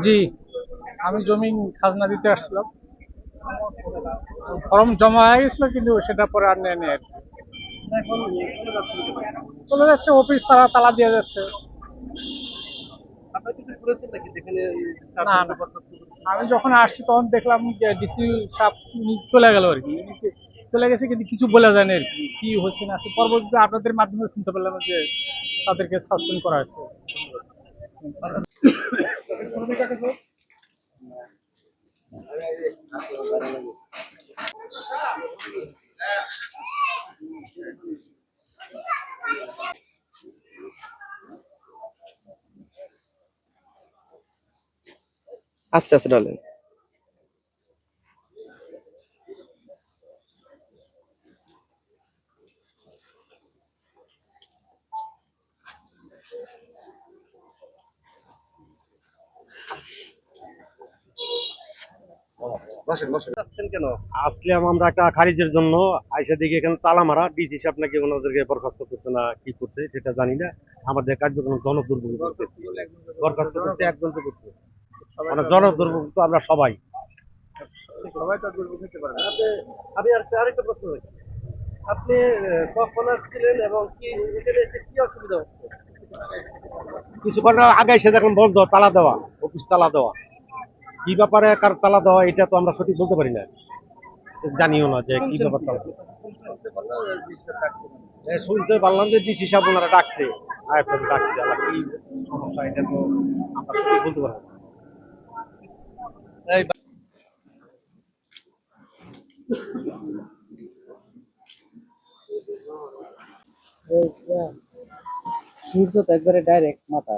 জি, আমি জমি খাজনা দিতে আসছিলাম। ফর্ম জমা হয়ে গেছিল কিন্তু সেটা পরে আর নেয়নি আর কি। চলে যাচ্ছে, অফিস তারা তালা দিয়ে যাচ্ছে। না না, আমি যখন আসছি তখন দেখলাম যে ডিসি সাহেব চলে গেল আর কি। চলে গেছে কিন্তু কিছু বলে যায়নি আর কি, কি হচ্ছে না হচ্ছে। পরবর্তীতে আপনাদের মাধ্যমে শুনতে পেলাম যে তাদেরকে সাসপেন্ড করা হয়েছে। আস্তে আস্তে ডালেন। কেন আসলাম আমরা একটা খারিজের জন্য। আইসা দিকে এখানে তালা মারা, ডিসি সাহেব নাকি ওনাদেরকে বরখাস্ত করছে না কি করছে সেটা জানি না। আমাদের কার্যক্রম জনদুর্ভোগ করছে, বরখাস্ত করতে একজন তো করছে, মানে জনদুর্ভোগ তো আমরা সবাই। আমি আরেকটা প্রশ্ন রাখি। আপনি কখন আসছিলেন এবং কি এখানে এসে কি অসুবিধা হচ্ছে? কিছুক্ষণ আগে এসে দেখলাম বন্ধ, তালা দেওয়া, অফিস তালা দেওয়া। কি ব্যাপারে কার তালা দেওয়া এটা তো আমরা সঠিক বলতে পারি না, জানিও না যে কি ব্যাপার তালা। শুনতে পারলাম যে ডিসি সাহেব ওনারা ডাকছে, আইএফএম ডাকছে, আবার কি সমস্যা এটা তো আমরা সঠিক বলতে পারবো না। সূর্য তো একবারে ডাইরেক্ট মাথা।